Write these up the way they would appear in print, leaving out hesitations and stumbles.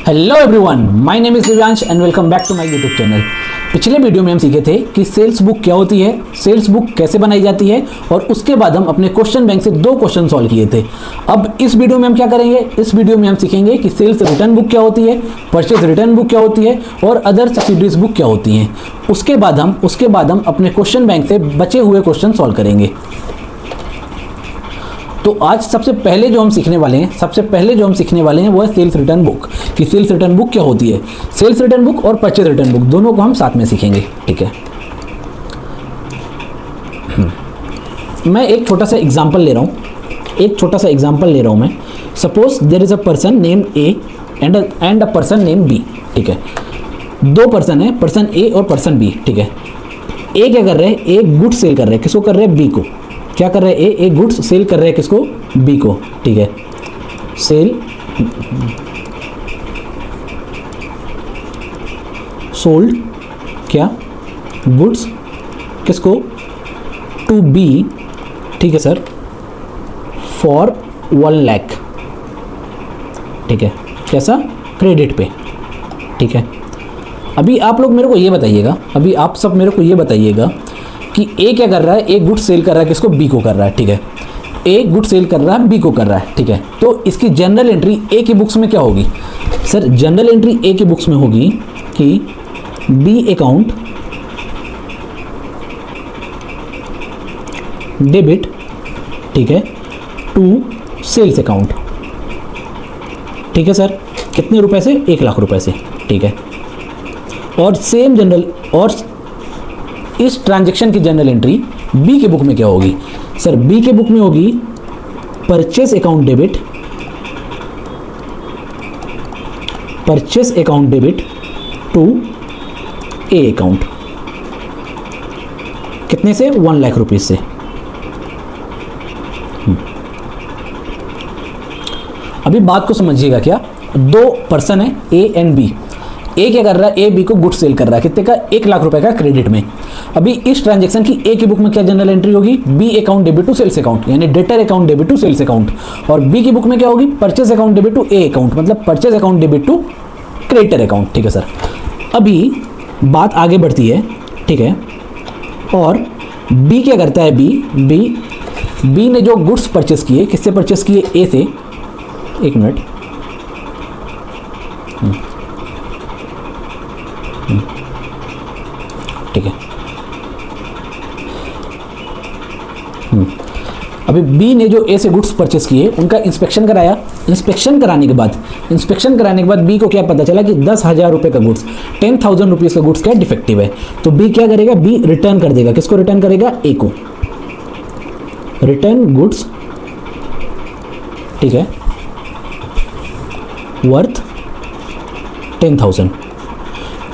Hello everyone, my name is Divyansh and welcome back to my YouTube channel. पिछले video में हम सीखे थे कि सेल्स बुक क्या होती है, सेल्स बुक कैसे बनाई जाती है और उसके बाद हम अपने क्वेश्चन बैंक से 2 क्वेश्चन सॉल्व किए थे। अब इस वीडियो में हम क्या करेंगे, इस वीडियो में हम सीखेंगे कि सेल्स रिटर्न बुक क्या होती है, परचेज रिटर्न बुक क्या होती है और अदर सब्सिडीज बुक क्या होती हैं। उसके बाद हम अपने क्वेश्चन बैंक से बचे हुए क्वेश्चन सॉल्व करेंगे। तो आज सबसे पहले जो हम सीखने वाले हैं वो है सेल्स रिटर्न बुक। कि सेल्स रिटर्न बुक क्या होती है। सेल्स रिटर्न बुक और परचेज रिटर्न बुक दोनों को हम साथ में सीखेंगे, ठीक है। मैं एक छोटा सा एग्जांपल ले रहा हूँ मैं। Suppose there is a person name A and a person name B, ठीक है। 2 पर्सन है, पर्सन ए और पर्सन बी, ठीक है। ए क्या कर रहे हैं, ए गुड्स सेल कर रहे हैं, किसको कर रहे हैं, बी को। क्या कर रहे हैं, ए गुड्स सेल कर रहे हैं किसको, बी को, ठीक है। सेल सोल्ड क्या गुड्स किसको, टू बी, ठीक है सर, फॉर 1 लाख, ठीक है। कैसा, क्रेडिट पे, ठीक है। अभी आप लोग मेरे को ये बताइएगा, कि ए क्या कर रहा है, ए गुड सेल कर रहा है किसको, बी को कर रहा है, ठीक है। ए गुड सेल कर रहा है, बी को कर रहा है, ठीक है। तो इसकी जनरल एंट्री ए की बुक्स में क्या होगी सर, जनरल एंट्री ए की बुक्स में होगी कि बी अकाउंट डेबिट, ठीक है, टू सेल्स अकाउंट, ठीक है सर। कितने रुपए से, 1 लाख रुपए से, ठीक है। और सेम जनरल, और इस ट्रांजैक्शन की जनरल एंट्री बी के बुक में क्या होगी सर, बी के बुक में होगी purchase account debit to A account, कितने से, 1 लाख रुपीज से। अभी बात को समझिएगा, क्या 2 पर्सन है ए एंड बी। ए क्या कर रहा है, ए बी को गुड सेल कर रहा है, कितने का, 1 लाख रुपए का क्रेडिट में। अभी इस ट्रांजैक्शन की ए की बुक में क्या जनरल एंट्री होगी, B account debit to sales account, यानी debtor account debit to sales account. और बी की बुक में क्या होगी, purchase account debit to A account, मतलब purchase account debit to creditor account, ठीक है सर। अभी बात आगे बढ़ती है, ठीक है। और बी क्या करता है, बी ने जो गुड्स परचेस किए, किससे परचेस किए, ए से। एक मिनट, ठीक है। अभी बी ने जो ए से गुड्स परचेस किए, उनका इंस्पेक्शन कराया। इंस्पेक्शन कराने के बाद बी को क्या पता चला कि 10,000 रुपये का गुड्स, 10,000 रुपीज़ का गुड्स क्या डिफेक्टिव है। तो बी क्या करेगा, बी रिटर्न कर देगा, किसको रिटर्न करेगा, ए को। रिटर्न गुड्स, ठीक है, वर्थ 10,000।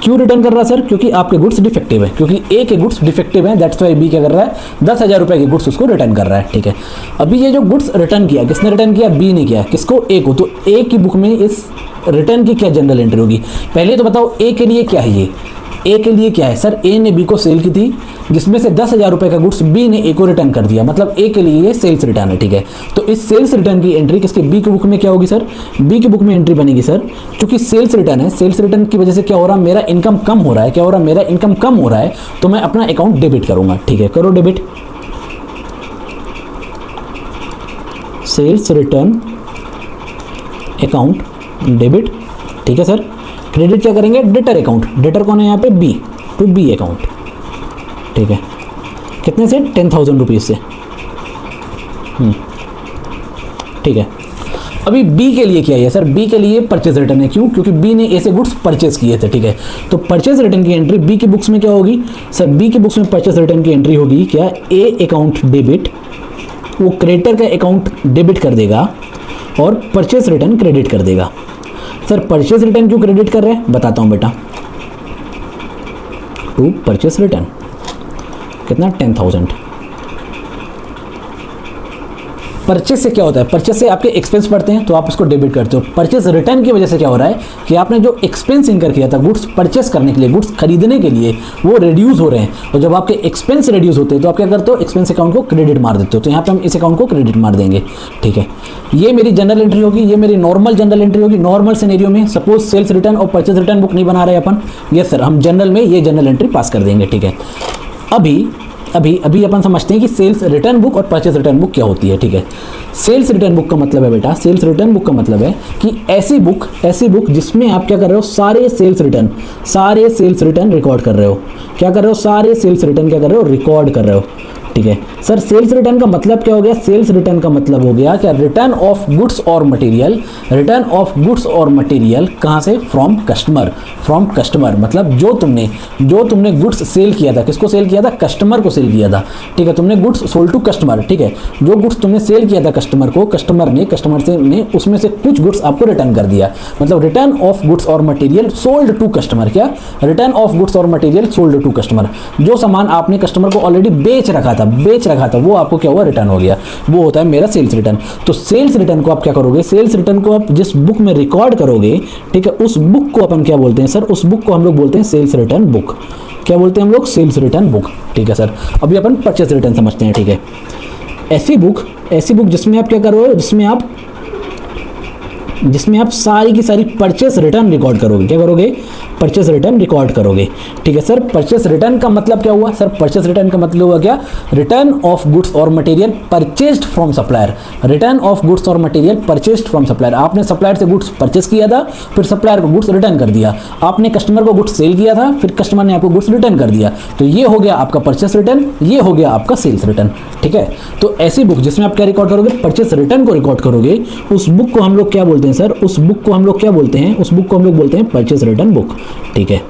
क्यों रिटर्न कर रहा है सर, क्योंकि आपके गुड्स डिफेक्टिव है, क्योंकि ए के गुड्स डिफेक्टिव हैं, दैट्स वाई बी क्या कर रहा है, 10,000 रुपये के गुड्स उसको रिटर्न कर रहा है, ठीक है। अभी ये जो गुड्स रिटर्न किया, किसने रिटर्न किया, बी ने किया, किसको, ए को। तो ए की बुक में इस रिटर्न की क्या जनरल एंट्री होगी, पहले तो बताओ ए के लिए क्या है, ये ए के लिए क्या है सर, ए ने बी को सेल की थी, जिसमें से 10,000 रुपये का गुड्स बी ने ए को रिटर्न कर दिया, मतलब ए के लिए ये सेल्स रिटर्न है, ठीक है। तो इस सेल्स रिटर्न की एंट्री किसके, बी की बुक में क्या होगी सर, बी की बुक में एंट्री बनेगी सर, क्योंकि सेल्स रिटर्न है, सेल्स रिटर्न की वजह से क्या हो रहा है, मेरा इनकम कम हो रहा है, क्या हो रहा है, मेरा इनकम कम हो रहा है, तो मैं अपना अकाउंट डेबिट करूंगा, ठीक है। करो debit, sales return account debit, ठीक है सर। क्रेडिट क्या करेंगे, डेटर अकाउंट, डेटर कौन है यहाँ पे, बी, टू बी अकाउंट, ठीक है। कितने से, 10,000 रुपीज़ से, ठीक है। अभी बी के लिए क्या है सर, बी के लिए परचेज रिटर्न है, क्यों, क्योंकि बी ने ए से गुड्स परचेज किए थे, ठीक है। तो परचेज रिटर्न की एंट्री बी की बुक्स में क्या होगी सर, बी की बुक्स में परचेज रिटर्न की एंट्री होगी क्या, ए अकाउंट डेबिट, वो क्रेडिटर का अकाउंट डेबिट कर देगा और परचेज रिटर्न क्रेडिट कर देगा। सर परचेज रिटर्न क्यों क्रेडिट कर रहे हैं, बताता हूं बेटा। टू परचेज रिटर्न कितना, 10,000। परचेस से क्या होता है, परचेस से आपके एक्सपेंस बढ़ते हैं तो आप उसको डेबिट करते हो। परचेस रिटर्न की वजह से क्या हो रहा है कि आपने जो एक्सपेंस इनकर किया था गुड्स परचेस करने के लिए, गुड्स खरीदने के लिए, वो रिड्यूस हो रहे हैं। और जब आपके एक्सपेंस रिड्यूस होते हैं तो आप क्या करते हो, एक्सपेंस अकाउंट को क्रेडिट मार देते हो। तो यहाँ पे हम इस अकाउंट को क्रेडिट मार देंगे, ठीक है। ये मेरी जनरल एंट्री होगी, ये मेरी नॉर्मल जनरल एंट्री होगी। नॉर्मल सिनेरियो में सपोज सेल्स रिटर्न और परचेस रिटर्न बुक नहीं बना रहे अपन, यस सर, हम जनरल में ये जनरल एंट्री पास कर देंगे, ठीक है। अभी अपन समझते हैं कि सेल्स रिटर्न बुक और परचेस रिटर्न बुक क्या होती है, ठीक है। सेल्स रिटर्न बुक का मतलब है बेटा, सेल्स रिटर्न बुक का मतलब है कि ऐसी बुक जिसमें आप क्या कर रहे हो, सारे सेल्स रिटर्न रिकॉर्ड कर रहे हो। क्या कर रहे हो, सारे सेल्स रिटर्न क्या कर रहे हो, रिकॉर्ड कर रहे हो, ठीक है। सर सेल्स रिटर्न का मतलब क्या हो गया, सेल्स रिटर्न का मतलब हो गया क्या, रिटर्न ऑफ गुड्स और मटेरियल, रिटर्न ऑफ गुड्स और मटेरियल कहाँ से, फ्रॉम कस्टमर, मतलब जो तुमने गुड्स सेल किया था, किसको सेल किया था, कस्टमर को सेल किया था, ठीक है। तुमने गुड्स सोल्ड टू कस्टमर, ठीक है। जो गुड्स तुमने सेल किया था कस्टमर को, कस्टमर ने उसमें से कुछ गुड्स आपको रिटर्न कर दिया, मतलब रिटर्न ऑफ गुड्स और मटेरियल सोल्ड टू कस्टमर। क्या, रिटर्न ऑफ गुड्स और मटेरियल सोल्ड टू कस्टमर। जो सामान आपने कस्टमर को ऑलरेडी बेच रखा था वो आपको क्या हुआ, रिटर्न हो गया, वो होता है मेरा सेल्स रिटर्न। तो सेल्स रिटर्न को आप क्या करोगे, सेल्स रिटर्न को आप जिस बुक में रिकॉर्ड करोगे, ठीक है, उस बुक को अपन क्या बोलते हैं सर, उस बुक को हम लोग बोलते हैं सेल्स रिटर्न बुक। क्या बोलते हैं हम लोग, सेल्स रिटर्न बुक, ठीक है सर। अभी अपन परचेस रिटर्न समझते हैं, ठीक है। ऐसी बुक जिसमें आप क्या करोगे, जिसमें आप सारी की सारी परचेस रिटर्न रिकॉर्ड करोगे। क्या करोगे, परचेस रिटर्न रिकॉर्ड करोगे, ठीक है सर। परचेस रिटर्न का मतलब क्या हुआ सर, परचेस रिटर्न का मतलब हुआ क्या, रिटर्न ऑफ गुड्स और material purchased from supplier, return of goods और मटेरियल परचेस्ड फ्रॉम सप्लायर। आपने सप्लायर से गुड्स परचेस किया था, फिर सप्लायर को गुड्स रिटर्न कर दिया। आपने कस्टमर को गुड्स सेल किया था, फिर कस्टमर ने आपको गुड्स रिटर्न कर दिया। तो ये हो गया आपका परचेस रिटर्न, ये हो गया आपका सेल्स रिटर्न, ठीक है। तो ऐसी बुक जिसमें आप क्या रिकॉर्ड करोगे, परचेस रिटर्न को रिकॉर्ड करोगे, उस बुक को हम लोग क्या बोलते हैं सर, उस बुक को हम लोग क्या बोलते हैं, उस बुक को हम लोग बोलते हैं परचेस रिटर्न बुक, ठीक है।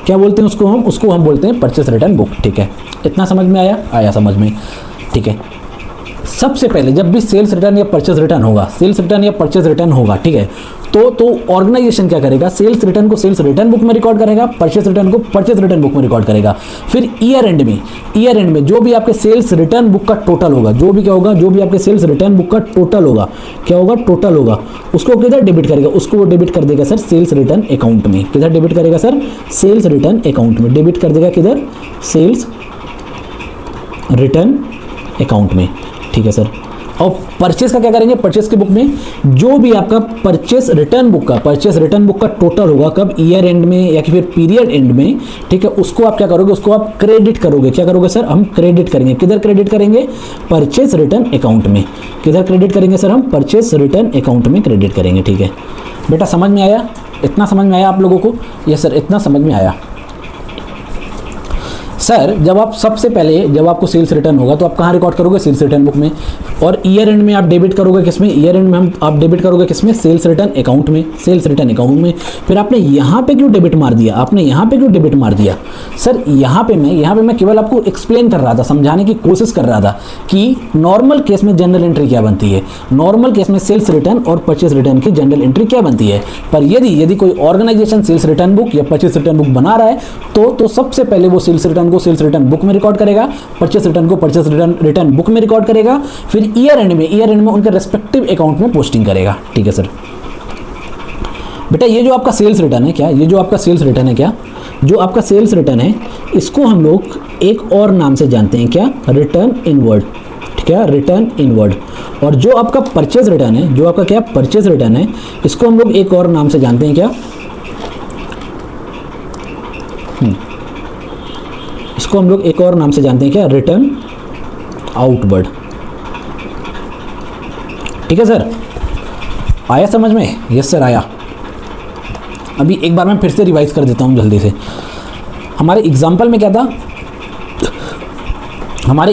क्या बोलते हैं उसको हम बोलते हैं परचेस रिटर्न बुक, ठीक है। इतना समझ में आया समझ में, ठीक है। सबसे पहले जब भी सेल्स रिटर्न या परचेस रिटर्न होगा, ठीक है, तो ऑर्गेनाइजेशन क्या करेगा, सेल्स रिटर्न को सेल्स रिटर्न बुक में रिकॉर्ड करेगा, परचेस रिटर्न को परचेस रिटर्न बुक में रिकॉर्ड करेगा। फिर ईयर एंड में जो भी आपके सेल्स रिटर्न बुक का टोटल होगा, जो भी आपके सेल्स रिटर्न बुक का टोटल होगा, क्या होगा, टोटल होगा, उसको किधर डेबिट करेगा, उसको वो डेबिट कर देगा सर सेल्स रिटर्न अकाउंट में। किधर डेबिट करेगा सर, सेल्स रिटर्न अकाउंट में डेबिट कर देगा, किधर, सेल्स रिटर्न अकाउंट में, ठीक है सर। और परचेस का क्या करेंगे, परचेस की बुक में जो भी आपका परचेस रिटर्न बुक का टोटल होगा, कब, ईयर एंड में या फिर पीरियड एंड में, ठीक है, उसको आप क्या करोगे, उसको आप क्रेडिट करोगे। क्या करोगे सर, हम क्रेडिट करेंगे। किधर क्रेडिट करेंगे, परचेस रिटर्न अकाउंट में। किधर क्रेडिट करेंगे सर, हम परचेस रिटर्न अकाउंट में क्रेडिट करेंगे, ठीक है। बेटा समझ में आया, इतना समझ में आया आप लोगों को, यस सर, इतना समझ में आया। सर जब आप सबसे पहले जब आपको सेल्स रिटर्न होगा तो आप कहाँ रिकॉर्ड करोगे, सेल्स रिटर्न बुक में। और ईयर एंड में आप डेबिट करोगे किसमें, ईयर एंड में आप डेबिट करोगे किसमें, सेल्स रिटर्न अकाउंट में, फिर आपने यहाँ पे क्यों डेबिट मार दिया, सर यहाँ पे मैं केवल आपको एक्सप्लेन कर रहा था, समझाने की कोशिश कर रहा था कि नॉर्मल केस में जनरल एंट्री क्या बनती है, नॉर्मल केस में सेल्स रिटर्न और परचेस रिटर्न की जनरल एंट्री क्या बनती है। पर यदि कोई ऑर्गेनाइजेशन सेल्स रिटर्न बुक या परचेस रिटर्न बुक बना रहा है तो सबसे पहले वो सेल्स रिटर्न को सेल्स रिटर्न बुक में रिकॉर्ड करेगा, परचेस रिटर्न को परचेस रिटर्न बुक में रिकॉर्ड करेगा, फिर ईयर एंड में उनके रेस्पेक्टिव अकाउंट में पोस्टिंग करेगा, ठीक है सर। बेटा ये जो आपका सेल्स रिटर्न है जो आपका सेल्स रिटर्न है इसको हम लोग एक और नाम से जानते हैं, क्या, रिटर्न इनवर्ड, ठीक है, रिटर्न इनवर्ड। और जो आपका परचेस रिटर्न है, जो आपका क्या परचेस रिटर्न है, इसको हम लोग एक और नाम से जानते हैं, क्या, इसको हम लोग एक और नाम से जानते हैं, क्या, रिटर्न आउटवर्ड, ठीक है सर। आया समझ में, यस सर आया। अभी एक बार मैं फिर से रिवाइज कर देता हूँ जल्दी से। हमारे एग्जाम्पल में क्या था, हमारे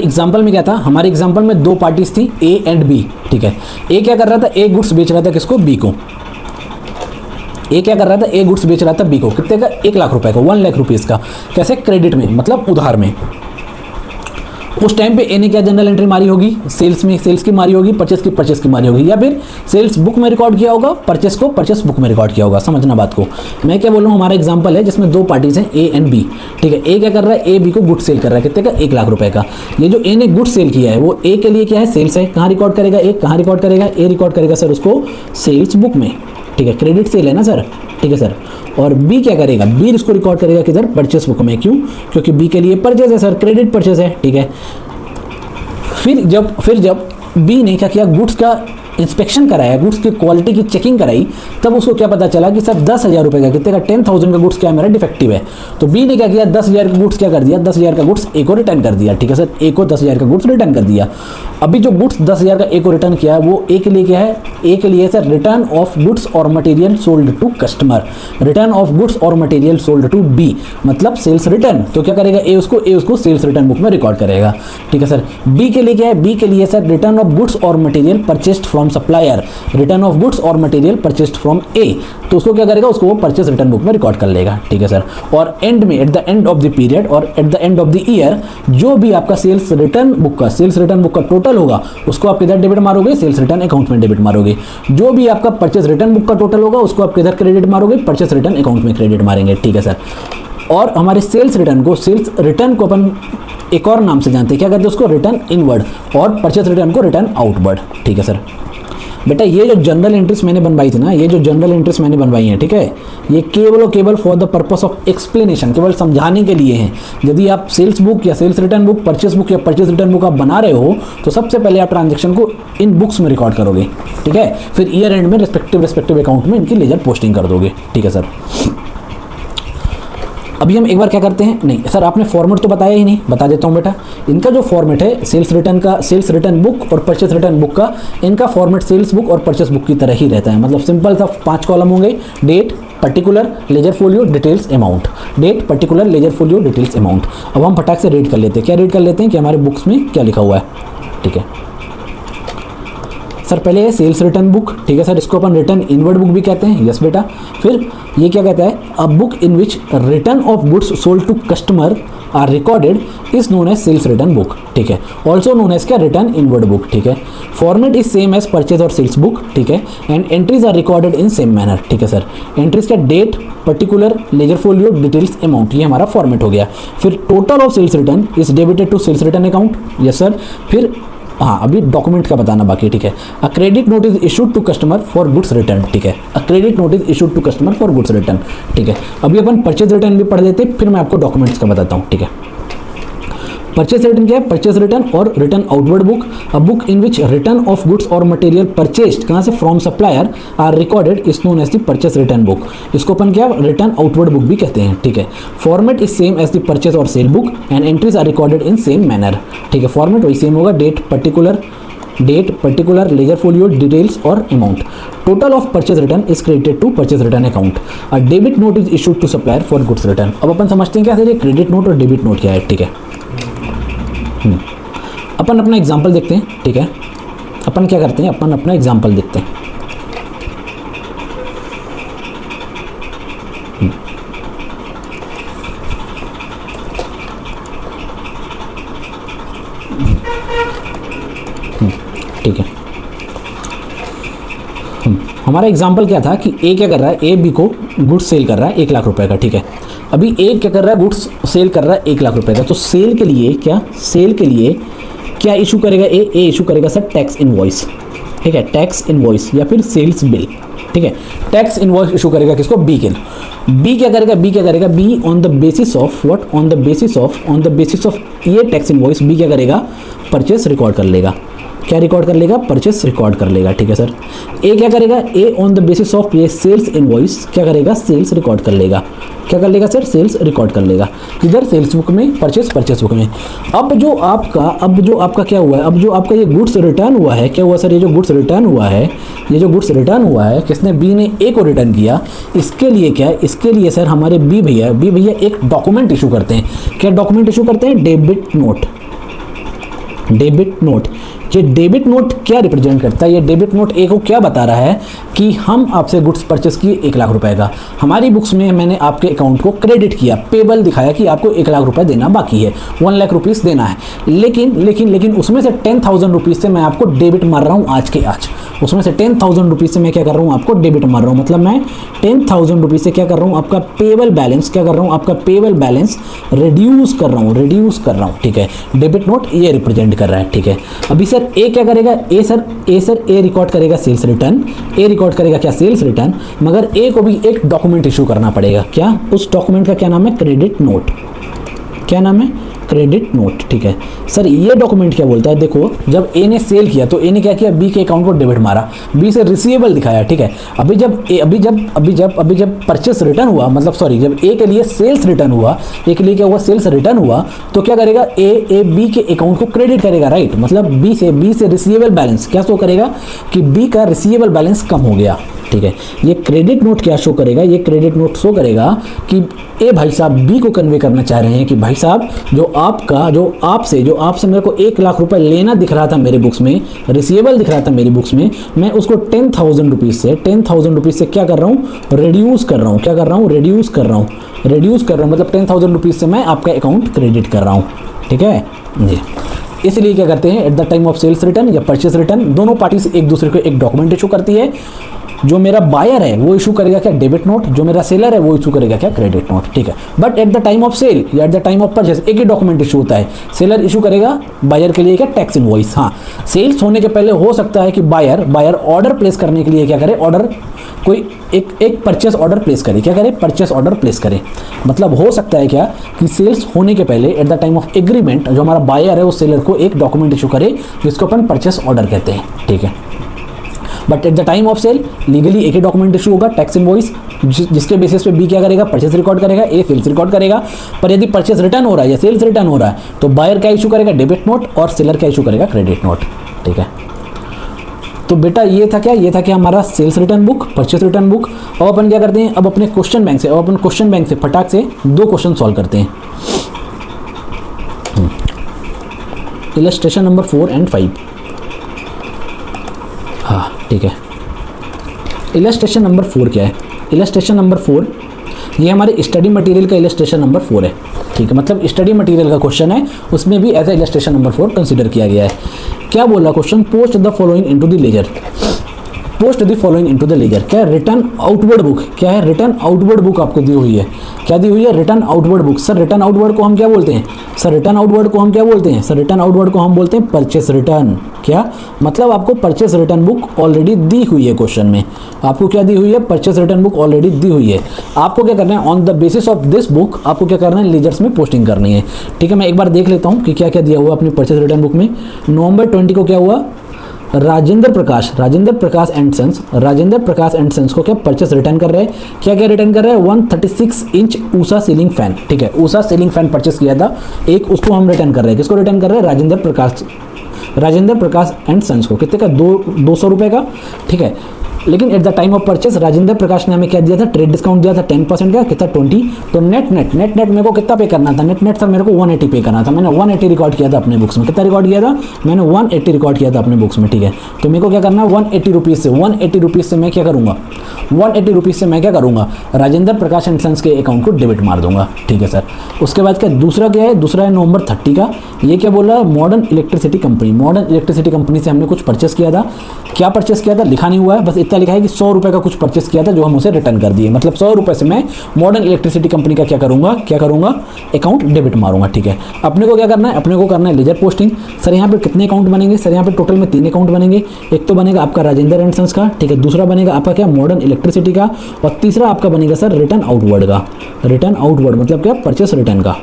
एग्जाम्पल में दो पार्टीज थी, ए एंड बी, ठीक है। ए क्या कर रहा था, ए गुड्स बेच रहा था किसको, बी को। ए क्या कर रहा था, ए गुड्स बेच रहा था बी को, कितने का, 1 लाख रुपए का, 1 लाख रुपीज़ का। कैसे, क्रेडिट में, मतलब उधार में। उस टाइम पे ए ने क्या जनरल एंट्री मारी होगी, सेल्स में सेल्स की मारी होगी, परचेस की मारी होगी, या फिर सेल्स बुक में रिकॉर्ड किया होगा, परचेस बुक में रिकॉर्ड किया होगा। समझना बात को, मैं क्या बोल रहा हूँ, हमारा एग्जांपल है जिसमें दो पार्टीज हैं ए एंड बी, ठीक है। ए क्या कर रहा है, ए बी को गुड सेल कर रहा है, कितने का, 1 लाख रुपए का। ये जो ए ने गुड सेल किया है वो ए के लिए क्या है, सेल्स है। कहाँ रिकॉर्ड करेगा, ए कहाँ रिकॉर्ड करेगा, ए रिकॉर्ड करेगा सर उसको सेल्स बुक में, ठीक है, क्रेडिट सेल है ना सर, ठीक है सर। और बी क्या करेगा, बी इसको रिकॉर्ड करेगा किधर, परचेस बुक में। क्यों, क्योंकि बी के लिए परचेस है सर, क्रेडिट परचेस है, ठीक है। फिर जब बी ने क्या किया, गुड्स का इंस्पेक्शन कराया, गुड्स की क्वालिटी की चेकिंग कराई, तब उसको क्या पता चला कि सर 10,000 रुपये का, कितने का, 10,000 का गुड्स क्या मेरा डिफेक्टिव है। तो बी ने क्या किया, 10,000 का गुड्स क्या कर दिया, 10,000 का गुड्स ए को रिटर्न कर दिया, ठीक है सर। ए को 10,000 का गुड्स रिटर्न कर दिया। अभी जो गुड्स 10,000 का ए को रिटर्न किया वो ए के लिए क्या है, ए के लिए सर रिटर्न ऑफ गुड्स और material sold to customer, return of goods और मटेरियल सोल्ड टू बी, मतलब सेल्स रिटर्न। तो क्या करेगा, ए उसको सेल्स रिटर्न बुक में रिकॉर्ड करेगा, ठीक है सर। बी के लिए क्या है, बी के लिए सर रिटर्न ऑफ गुड्स और material purchased from supplier, return of goods और मटेरियल परचेस्ड फ्रॉम ए, तो उसको क्या करेगा, उसको वो परचेस रिटर्न बुक में रिकॉर्ड कर लेगा, ठीक है सर। और एंड में, at the end of the period और at the end of the year, जो भी आपका सेल्स रिटर्न बुक का टोटल होगा उसको आप किधर डेबिट मारोगे, सेल्स रिटर्न अकाउंट में डेबिट मारोगे। जो भी आपका परचेस रिटर्न बुक का टोटल होगा उसको आप किधर क्रेडिट मारोगे, परचेस रिटर्न अकाउंट में क्रेडिट मारेंगे, ठीक है सर। और हमारे सेल्स रिटर्न को अपन एक और नाम से जानते हैं, क्या कहते हैं उसको, रिटर्न इनवर्ड, और परचेस रिटर्न को रिटर्न आउटवर्ड, ठीक है सर। बेटा ये जो जनरल एंट्रीज मैंने बनवाई थी ना, ये जो जनरल एंट्रीज मैंने बनवाई हैं, ठीक है, ये केवल और केवल for the purpose of explanation, केवल समझाने के लिए हैं। यदि आप सेल्स बुक या sales return book, purchase book या परचेस रिटर्न बुक आप बना रहे हो तो सबसे पहले आप ट्रांजेक्शन को इन बुक्स में रिकॉर्ड करोगे, ठीक है। फिर ईयर एंड में रिस्पेक्टिव अकाउंट में इनकी लेजर पोस्टिंग कर दोगे, ठीक है सर। अभी हम एक बार क्या करते हैं, नहीं सर आपने फॉर्मेट तो बताया ही नहीं, बता देता हूँ बेटा। इनका जो फॉर्मेट है सेल्स रिटर्न बुक और परचेस रिटर्न बुक का, इनका फॉर्मेट सेल्स बुक और परचेस बुक की तरह ही रहता है। मतलब सिंपल सा 5 कॉलम होंगे, date, particular, ledger folio, details, amount, date, particular, ledger folio, details, amount. अब हम फटाक से रीड कर लेते हैं, क्या रीड कर लेते हैं कि हमारे बुक्स में क्या लिखा हुआ है, ठीक है सर। पहले है सेल्स रिटर्न बुक, ठीक है सर, इसको अपन रिटर्न इनवर्ड बुक भी कहते हैं, यस बेटा। फिर ये क्या कहता है, a book in which return of goods sold to customer are recorded is known as sales return book, ठीक है, ऑल्सो नोन एज क्या, रिटर्न इनवर्ड बुक, ठीक है। Format is same as purchase और सेल्स बुक, ठीक है, and entries are recorded in same manner, ठीक है सर। एंट्रीज का date, particular, ledger folio, details, amount, ये हमारा फॉर्मेट हो गया। फिर total of sales return is debited to sales return account, yes sir. फिर हाँ अभी डॉक्यूमेंट का बताना बाकी, ठीक है। A credit note is issued to customer for goods return, ठीक है, a credit note is issued to customer for goods return, ठीक है। अभी अपन परचेज रिटर्न भी पढ़ लेते हैं, फिर मैं आपको डॉक्यूमेंट्स का बताता हूँ, ठीक है। परचेस रिटर्न क्या है, परचेस रिटर्न और return outward book, a book in which return of goods और मटेरियल परचेस्ड कहाँ से, from supplier are recorded is known as the purchase return book, इसको अपन क्या, रिटर्न आउटवर्ड बुक भी कहते हैं, ठीक है। Format is same as the purchase और sale book and entries are recorded in same manner, ठीक है। फॉर्मेट वही सेम होगा, date, particular, ledger folio, details और amount. Total of purchase return is credited to purchase return account. A debit note is issued to supplier for goods return. अब अपन समझते हैं क्या सर ये क्रेडिट नोट और डेबिट नोट क्या है, ठीक है। अपन अपना एग्जाम्पल देखते हैं, ठीक है। अपन क्या करते हैं, अपन अपना एग्जाम्पल देखते हैं। ठीक है, हमारा एग्जाम्पल क्या था कि ए क्या कर रहा है, ए बी को गुड्स सेल कर रहा है 1 लाख रुपए का, ठीक है। अभी ए क्या कर रहा है, गुड्स सेल कर रहा है 1 लाख रुपए का, तो सेल के लिए क्या इशू करेगा, ए इशू करेगा सर टैक्स इनवॉइस, ठीक है, टैक्स इनवॉइस या फिर सेल्स बिल, ठीक है। टैक्स इनवॉइस इशू करेगा किसको, बी के। बी क्या करेगा, be on the basis of what, on the basis of ये टैक्स इनवॉइस बी क्या करेगा, परचेस रिकॉर्ड कर लेगा। क्या रिकॉर्ड कर लेगा, परचेस रिकॉर्ड कर लेगा, ठीक है सर। ए क्या करेगा, ए ऑन द बेसिस ऑफ ये सेल्स इनवॉइस क्या करेगा, सेल्स रिकॉर्ड कर लेगा। क्या कर लेगा सर, सेल्स रिकॉर्ड कर लेगा, किधर, सेल्स बुक में, परचेस बुक में। अब जो आपका क्या हुआ है, अब जो आपका ये गुड्स रिटर्न हुआ है, क्या हुआ सर, ये जो गुड्स रिटर्न हुआ है, किसने, बी ने ए को रिटर्न किया। इसके लिए क्या है, इसके लिए सर हमारे बी भैया एक डॉक्यूमेंट इशू करते हैं। क्या डॉक्यूमेंट इशू करते हैं, डेबिट नोट। ये डेबिट नोट क्या रिप्रेजेंट करता है? ये डेबिट नोट ए को क्या बता रहा है कि हम आपसे गुड्स परचेस किए 1 लाख रुपए का, हमारी बुक्स में मैंने आपके अकाउंट को क्रेडिट किया, पेबल दिखाया कि आपको 1 लाख रुपए देना बाकी है, 1 लाख रुपीस देना है, लेकिन उसमें से 10,000 रुपीज़ से मैं आपको डेबिट मार रहा हूँ आज के आज। उसमें से 10,000 रुपीज़ से मैं क्या कर रहा हूँ, आपको डेबिट मार रहा हूँ। मतलब मैं 10,000 रुपीज़ से क्या कर रहा हूँ, आपका पेबल बैलेंस क्या कर रहा हूँ, आपका पेबल बैलेंस रिड्यूस कर रहा हूँ, ठीक है। डेबिट नोट ये रिप्रेजेंट कर रहा है, ठीक है। अभी सर ए क्या करेगा, ए रिकॉर्ड करेगा सेल्स रिटर्न, ए रिकॉर्ड करेगा क्या, सेल्स रिटर्न, मगर ए को भी एक डॉक्यूमेंट इशू करना पड़ेगा। क्या? उस डॉक्यूमेंट का क्या नाम है, क्रेडिट नोट। क्या नाम है, क्रेडिट नोट, ठीक है। सर ये डॉक्यूमेंट क्या बोलता है, देखो जब ए ने सेल किया तो ए ने क्या किया, बी के अकाउंट को डेबिट मारा, बी से रिसीवेबल दिखाया, ठीक है। अभी जब परचेस रिटर्न हुआ, मतलब सॉरी जब ए के लिए सेल्स रिटर्न हुआ, ए के लिए क्या हुआ, सेल्स रिटर्न हुआ, तो क्या करेगा, ए बी के अकाउंट को क्रेडिट करेगा, राइट। मतलब बी से रिसीवेबल बैलेंस क्या शो करेगा कि बी का रिसीवेबल बैलेंस कम हो गया, ठीक है। ये क्रेडिट नोट क्या शो करेगा, ये क्रेडिट नोट शो करेगा कि ए भाई साहब बी को कन्वे करना चाह रहे हैं कि भाई साहब जो आपसे मेरे को 1 लाख रुपए लेना दिख रहा था मेरे बुक्स में, रिसीवेबल दिख रहा था मेरी बुक्स में, मैं उसको 10,000 रुपीज़ से क्या कर रहा हूँ, रिड्यूस कर रहा हूँ। क्या कर रहा हूँ, रिड्यूस कर रहा हूँ, मतलब 10,000 रुपीज़ से मैं आपका अकाउंट क्रेडिट कर रहा हूँ, ठीक है जी। इसलिए क्या करते हैं, at the time of sales return या परचेस रिटर्न, दोनों पार्टीज एक दूसरे को एक डॉक्यूमेंट इशू करती है। जो मेरा बायर है वो इशू करेगा क्या, डेबिट नोट, जो मेरा सेलर है वो इशू करेगा क्या, क्रेडिट नोट, ठीक है। But at the time of sale या at the time of purchase एक ही डॉक्यूमेंट इशू होता है। सेलर इशू करेगा बायर के लिए क्या, टैक्स इनवॉइस। हाँ, सेल्स होने के पहले हो सकता है कि बायर ऑर्डर प्लेस करने के लिए क्या करे, ऑर्डर कोई एक परचेस ऑर्डर प्लेस करे, क्या करे, परचेस ऑर्डर प्लेस करे। मतलब हो सकता है क्या कि सेल्स होने के पहले eight the time of agreement जो हमारा बायर है वो सेलर को एक डॉक्यूमेंट इशू करे जिसको अपन परचेस ऑर्डर कहते हैं, ठीक है। But at the time of sale legally एक ही डॉक्यूमेंट इशू होगा, टैक्स इनवॉइस, जिसके बेसिस पे बी क्या करेगा, परचेस रिकॉर्ड करेगा, ए सेल्स रिकॉर्ड करेगा। पर यदि परचेस रिटर्न हो रहा है या सेल्स रिटर्न हो रहा है तो बायर क्या इशू करेगा, डेबिट नोट, और सेलर क्या इशू करेगा, क्रेडिट नोट, ठीक है। तो बेटा ये था क्या हमारा sales return book, purchase return book. अब अपन क्या करते हैं, अब अपने क्वेश्चन बैंक से फटाक से 2 क्वेश्चन सॉल्व करते हैं। Illustration number 4 and 5। हाँ ठीक है। इलस्ट्रेशन नंबर 4 क्या है, इलस्ट्रेशन नंबर 4 ये हमारे स्टडी मटेरियल का इलस्ट्रेशन नंबर 4 है, ठीक है। मतलब स्टडी मटेरियल का क्वेश्चन है, उसमें भी as a illustration number 4 consider किया गया है। क्या बोल रहा question, post the following into the ledger, post the following into the ledger. क्या है, रिटर्न आउटवर्ड बुक, क्या है, रिटर्न आउटवर्ड बुक आपको दी हुई है। क्या दी हुई है, return outward book. Sir return outward को हम क्या बोलते हैं, सर रिटर्न आउटवर्ड को हम क्या बोलते हैं, सर रिटर्न आउटवर्ड को हम बोलते हैं परचेस रिटर्न। क्या मतलब आपको परचेस रिटर्न बुक ऑलरेडी दी हुई है, क्वेश्चन में आपको क्या दी हुई है, परचेस रिटर्न बुक ऑलरेडी दी हुई है। आपको क्या करना है, on the basis of this book आपको क्या करना है, लेजर्स में पोस्टिंग करनी है, ठीक है। मैं एक बार देख लेता हूँ कि क्या क्या दिया हुआ अपनी परचेस रिटर्न बुक में। नवंबर 20 को क्या हुआ, राजेंद्र प्रकाश एंड सन्स को क्या परचेस रिटर्न कर रहे हैं, क्या क्या रिटर्न कर रहे हैं, 136 इंच ऊषा सीलिंग फैन, ठीक है। ऊषा सीलिंग फैन परचेस किया था एक, उसको हम रिटर्न कर रहे हैं। किसको रिटर्न कर रहे हैं, राजेंद्र प्रकाश एंड सन्स को। कितने का, 200 रुपये का, ठीक है। लेकिन at the time of purchase Rajendra Prakash ने हमें क्या दिया था, ट्रेड डिस्काउंट दिया था 10% का, कितना 20। तो नेट मेरे को कितना पे करना था, नेट सर मेरे को 180 पे करना था। मैंने 180 रिकॉर्ड किया था अपने बुक्स में। कितना रिकॉर्ड किया था, मैंने 180 रिकॉर्ड किया था अपने बुक्स में, ठीक है। तो मेरे को क्या करना है, 180 रुपीज़ से मैं क्या करूँगा, 180 रुपीज़ से मैं क्या करूँगा, राजेंद्र प्रकाश एंड सन्स के अकाउंट को डेबिट मार दूंगा, ठीक है सर। उसके बाद क्या दूसरा क्या है, दूसरा है नवंबर 30 का। ये क्या बोल रहा है, मॉडर्न इलेक्ट्रिसिटी कंपनी से हमने कुछ परचेस किया था। क्या परचेस किया था लिखा नहीं हुआ है, बस इतना लिखा है कि 100 रुपये का कुछ परचेस किया था जो हम उसे रिटर्न कर दिए। मतलब 100 रुपये से मैं मॉडर्न इलेक्ट्रिसिटी कंपनी का क्या करूँगा अकाउंट डेबिट मारूंगा, ठीक है। अपने को क्या करना है, अपने को करना है लेजर पोस्टिंग। सर यहाँ पे कितने अकाउंट बनेंगे, सर यहाँ पे टोटल में 3 अकाउंट बनेंगे। एक तो बनेगा आपका राजेंद्र एंड सन्स का, ठीक है। दूसरा बनेगा आपका क्या, मॉडर्न इलेक्ट्रिसिटी का। और तीसरा आपका बनेगा सर रिटर्न आउटवर्ड का। रिटर्न आउटवर्ड मतलब क्या, परचेस रिटर्न का,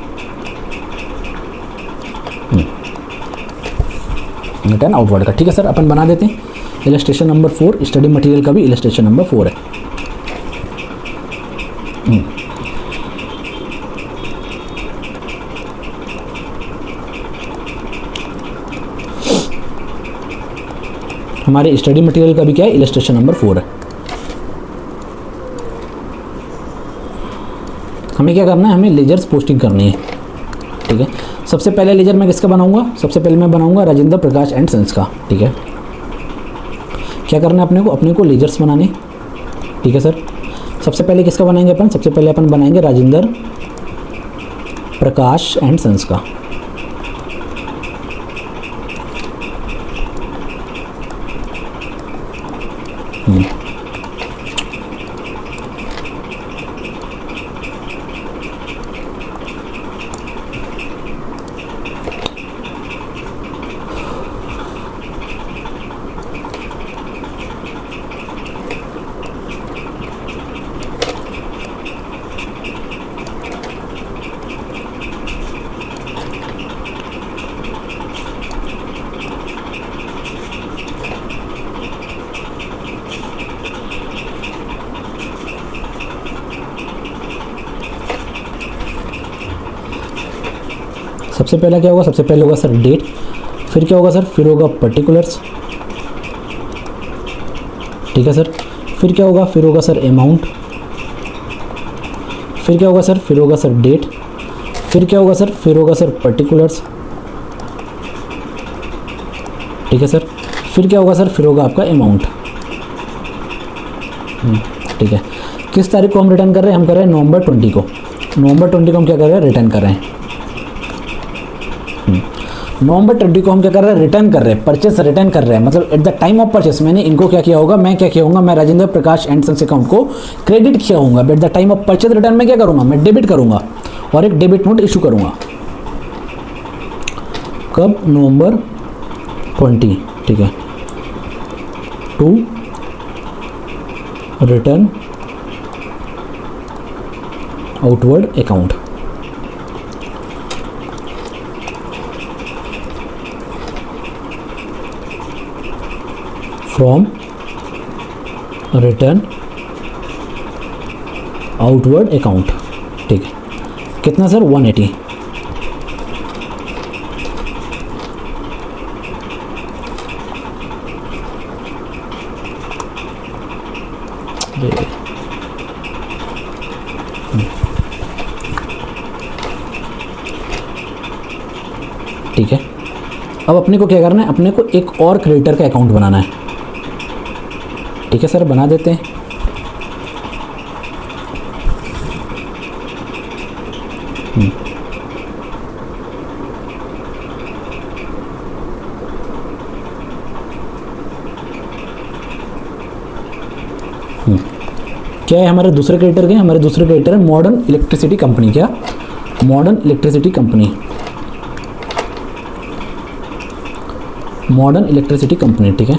रिटर्न आउटवर्ड का, ठीक है सर। अपन बना देते हैं इलस्ट्रेशन नंबर 4, स्टडी मटेरियल का भी इलस्ट्रेशन नंबर 4 है। हमारे स्टडी मटेरियल का भी क्या है, इलस्ट्रेशन नंबर 4 है। हमें क्या करना है, हमें लेजर्स पोस्टिंग करनी है। ठीक है। सबसे पहले लेजर मैं किसका बनाऊंगा, सबसे पहले मैं बनाऊंगा राजेंद्र प्रकाश एंड सन्स का। ठीक है, क्या करना है अपने को लेजर्स बनाने। ठीक है सर, सबसे पहले किसका बनाएंगे अपन, सबसे पहले अपन बनाएंगे राजेंद्र प्रकाश एंड सन्स का। सबसे पहला क्या होगा, सबसे पहले होगा सर डेट, फिर क्या होगा सर, फिर होगा पर्टिकुलर्स। ठीक है सर, फिर क्या होगा, फिर होगा सर अमाउंट, फिर क्या होगा सर, फिर होगा सर डेट, फिर क्या होगा सर, फिर होगा सर पर्टिकुलर्स। ठीक है सर, फिर क्या होगा सर, फिर होगा आपका अमाउंट। ठीक है, किस तारीख को हम रिटर्न कर रहे हैं, हम कर रहे हैं नवंबर 20 को। नवंबर 20 को हम क्या कर रहे हैं, रिटर्न कर रहे हैं। नवंबर 20 को हम क्या कर रहे हैं, रिटर्न कर रहे हैं, परचेस रिटर्न कर रहे हैं। मतलब eight the time of purchase मैंने इनको क्या किया होगा, मैं क्या किया होगा, मैं राजेंद्र प्रकाश एंड सन्स अकाउंट को क्रेडिट किया होगा। Eight the time of purchase return में क्या करूंगा, मैं डेबिट करूंगा और एक डेबिट नोट इशू करूंगा। कब, नवंबर 20। ठीक है, to return outward account. From return outward account. ठीक है, कितना सर, 180। ठीक है, अब अपने को क्या करना है, अपने को एक और क्रेडिटर का अकाउंट बनाना है। ठीक है सर, बना देते हैं। क्या है हमारे दूसरे क्रेडिटर के, हमारे दूसरे क्रेडिटर है मॉडर्न इलेक्ट्रिसिटी कंपनी। क्या, modern electricity company, modern electricity company. ठीक है,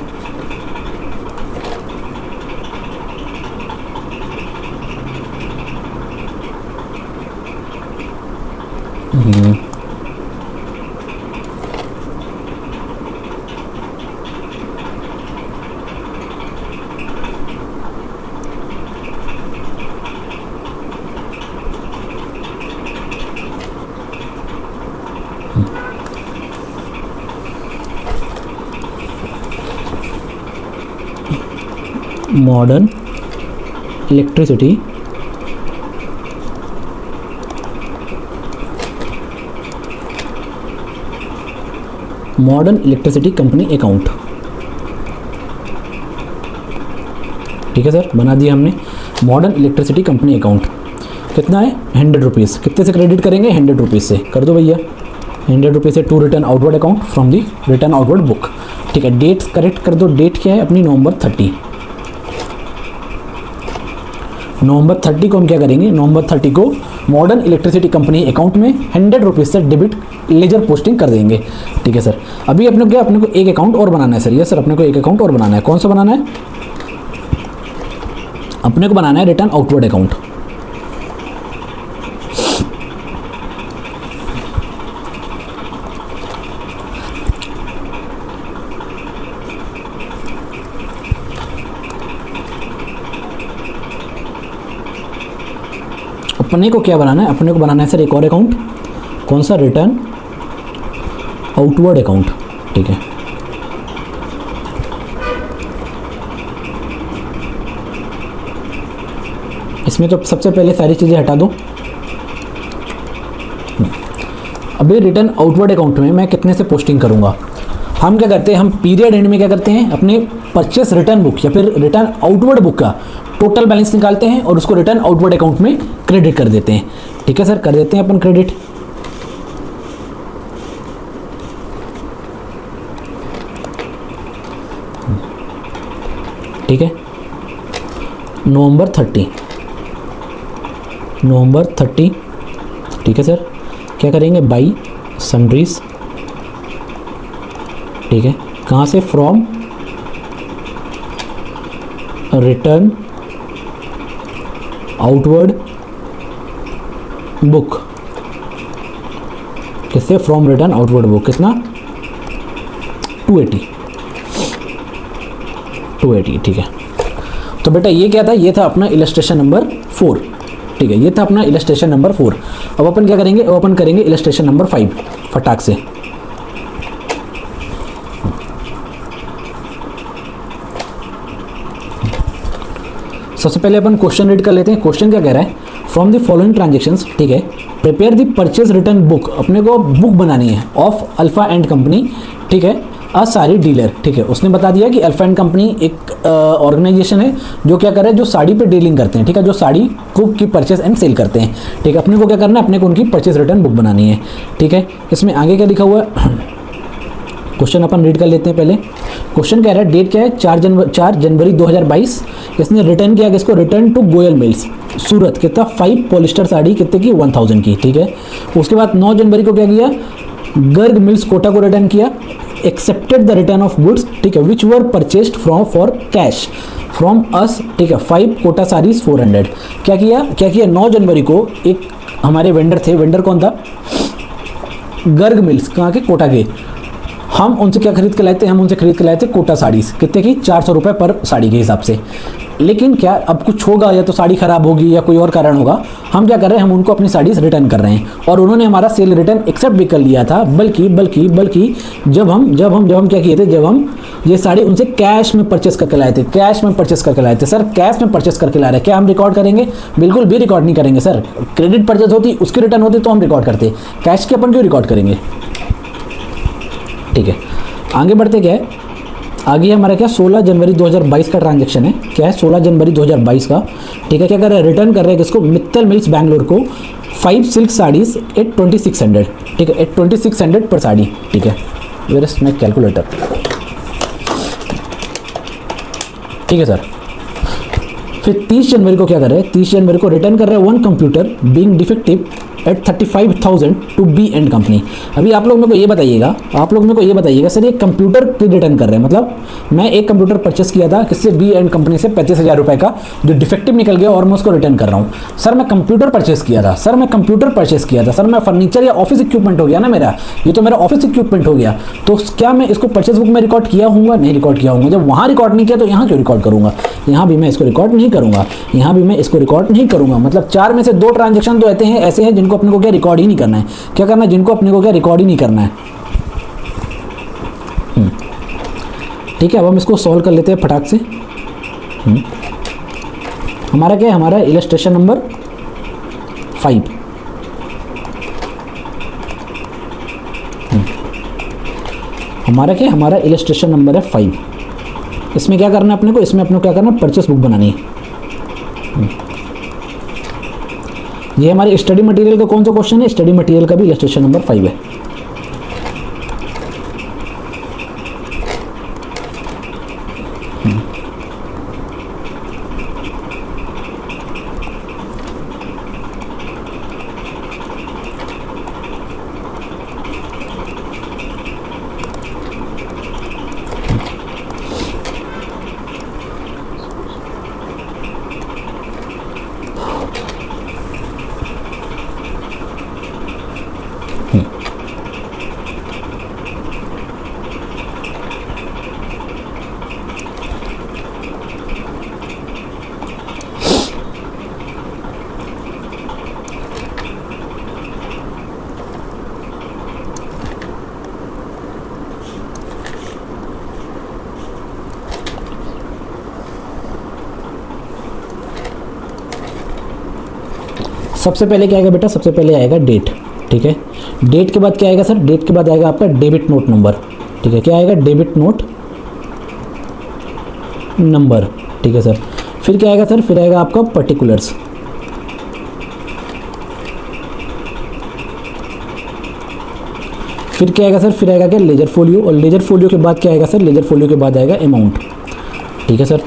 modern electricity modern electricity company account. ठीक है सर, बना दिया हमने मॉडर्न इलेक्ट्रिसिटी कंपनी अकाउंट। कितना है, 100 रुपीज़। कितने से क्रेडिट करेंगे, 100 रुपीज़ से कर दो भैया। 100 रुपीज़ से to return outward account from the return outward book. ठीक है, डेट करेक्ट कर दो। डेट क्या है अपनी, नवंबर 30। नवंबर 30 को हम क्या करेंगे, नवंबर 30 को मॉडर्न इलेक्ट्रिसिटी कंपनी अकाउंट में 100 रुपीज़ से डेबिट लेजर पोस्टिंग कर देंगे। ठीक है सर, अभी अपने को क्या, अपने को एक अकाउंट और बनाना है सर। यस सर, अपने को एक अकाउंट और बनाना है। कौन सा बनाना है, अपने को बनाना है रिटर्न आउटवर्ड अकाउंट। अपने को क्या बनाना है, अपने को बनाना है सर एक और अकाउंट। कौन सा, रिटर्न आउटवर्ड अकाउंट। ठीक है, इसमें तो सबसे पहले सारी चीज़ें हटा दो। अभी रिटर्न आउटवर्ड अकाउंट में मैं कितने से पोस्टिंग करूँगा, हम क्या करते हैं, हम पीरियड एंड में क्या करते हैं, अपने परचेस रिटर्न बुक या फिर रिटर्न आउटवर्ड बुक का टोटल बैलेंस निकालते हैं और उसको रिटर्न आउटवर्ड अकाउंट में क्रेडिट कर देते हैं। ठीक है सर, कर देते हैं अपन क्रेडिट। ठीक है, नवंबर 30। ठीक है सर, क्या करेंगे, बाई सन्ड्रीज। ठीक है, कहाँ से, फ्रॉम रिटर्न आउटवर्ड बुक। किससे, फ्रॉम रिटर्न आउटवर्ड बुक, कितना, 280। ठीक है, तो बेटा ये क्या था, ये था अपना इलस्ट्रेशन नंबर 4। ठीक है, ये था अपना इलस्ट्रेशन नंबर 4। अब अपन क्या करेंगे, अब अपन करेंगे इलस्ट्रेशन नंबर 5 फटाक से। सबसे पहले अपन क्वेश्चन रीड कर लेते हैं। क्वेश्चन क्या कह रहा है, फ्रॉम द फॉलोइंग ट्रांजेक्शंस, ठीक है, prepare the purchase return book, अपने को बुक बनानी है, ऑफ अल्फा एंड कंपनी। ठीक है, अ साड़ी डीलर। ठीक है, उसने बता दिया कि अल्फा एंड कंपनी एक ऑर्गेनाइजेशन है जो क्या कर रहा है, जो साड़ी पे डीलिंग करते हैं। ठीक है, जो साड़ी को की परचेज एंड सेल करते हैं। ठीक है, अपने को क्या करना है, अपने को उनकी परचेज रिटर्न बुक बनानी है। ठीक है, इसमें आगे क्या लिखा हुआ है, क्वेश्चन अपन रीड कर लेते हैं पहले। क्वेश्चन कह रहा है, डेट क्या है, 4 जनवरी 2022। इसने रिटर्न किया किसको, रिटर्न टू गोयल मिल्स सूरत, कितना, 5 पॉलिस्टर साड़ी, कितने की, 1000 की। ठीक है, उसके बाद 9 जनवरी को क्या किया, गर्ग मिल्स कोटा को रिटर्न किया, accepted the return of goods. ठीक है, which were purchased from for cash from us. ठीक है, 5 कोटा साड़ीज 400। क्या किया 9 जनवरी को एक हमारे वेंडर थे, वेंडर कौन था, गर्ग मिल्स, कहाँ के, कोटा के। हम उनसे क्या खरीद के लाए थे, हम उनसे खरीद के लाए थे कोटा साड़ीज़, कितने की, 400 रुपये पर साड़ी के हिसाब से। लेकिन क्या अब कुछ होगा, या तो साड़ी ख़राब होगी या कोई और कारण होगा, हम क्या कर रहे हैं, हम उनको अपनी साड़ीज़ रिटर्न कर रहे हैं और उन्होंने हमारा सेल रिटर्न एक्सेप्ट भी कर लिया था। बल्कि जब हम क्या किए थे, जब हम ये साड़ी उनसे कैश में परचेस करके लाए थे, सर कैश में परचेस करके ला रहे हैं, क्या हम रिकॉर्ड करेंगे, बिल्कुल भी रिकॉर्ड नहीं करेंगे सर। क्रेडिट परचेस होती, उसकी रिटर्न होती तो हम रिकॉर्ड करते, कैश की अपन क्यों रिकॉर्ड करेंगे। ठीक है, आगे बढ़ते, क्या है आगे हमारा, क्या 16 जनवरी 2022 का ट्रांजैक्शन है, क्या है 16 जनवरी 2022 का। ठीक है, क्या कर रहे हैं, रिटर्न कर रहे हैं किसको, मित्तल मिल्स बैंगलोर को 5 सिल्क साड़ीज एट 2600। ठीक है, एट 2600 पर साड़ी। ठीक है, वेयर इज माय कैलकुलेटर। ठीक है सर, फिर 30 जनवरी को क्या कर रहे हैं, 30 जनवरी को रिटर्न कर रहे हैं 1 computer being defective at 35,000 to B and company. अभी आप लोग मेरे को ये बताइएगा, सर ये कंप्यूटर की रिटर्न कर रहे हैं, मतलब मैं एक कंप्यूटर परचेस किया था किससे, बी एंड कंपनी से 35,000 रुपये का, जो डिफेक्टिव निकल गया और मैं उसको रिटर्न कर रहा हूँ। सर मैं कंप्यूटर परचेस किया था, सर मैं फर्नीचर या ऑफिस इक्विपमेंट हो गया ना मेरा, ये तो मेरा ऑफिस इक्विपमेंट हो गया, तो क्या मैं इसको परचेस बुक में रिकॉर्ड किया हूँ, नहीं रिकॉर्ड किया हूँ। जब वहाँ रिकॉर्ड नहीं किया तो यहाँ क्यों रिकॉर्ड करूँगा, यहाँ भी मैं इसको रिकॉर्ड नहीं करूँगा, मतलब 4 में से 2 ट्रांजेक्शन तो ऐसे हैं जिनको अपने को क्या रिकॉर्ड ही नहीं करना है। क्या करना है, जिनको अपने को क्या रिकॉर्ड ही नहीं करना है। ठीक है, अब हम इसको सॉल्व कर लेते हैं फटाक से। हमारा क्या है, हमारा इलस्ट्रेशन नंबर 5। हमारा इलस्ट्रेशन नंबर है 5। इसमें क्या करना है अपने को, क्या करना है, परचेस बुक बनानी है। ये हमारे स्टडी मटेरियल का कौन सा क्वेश्चन है, स्टडी मटेरियल का भी इलस्ट्रेशन नंबर 5 है। सबसे पहले क्या आएगा बेटा, सबसे पहले आएगा डेट। ठीक है। डेट के बाद क्या आएगा सर, डेट के बाद आएगा आपका डेबिट नोट नंबर, ठीक है। क्या आएगा, डेबिट नोट नंबर, ठीक है सर। फिर क्या आएगा सर, फिर आएगा आपका पर्टिकुलर्स, फिर क्या आएगा सर, फिर आएगा क्या, लेजर फोलियो, और लेजर फोलियो के बाद क्या आएगा सर, लेजर फोलियो के बाद आएगा अमाउंट, ठीक है सर।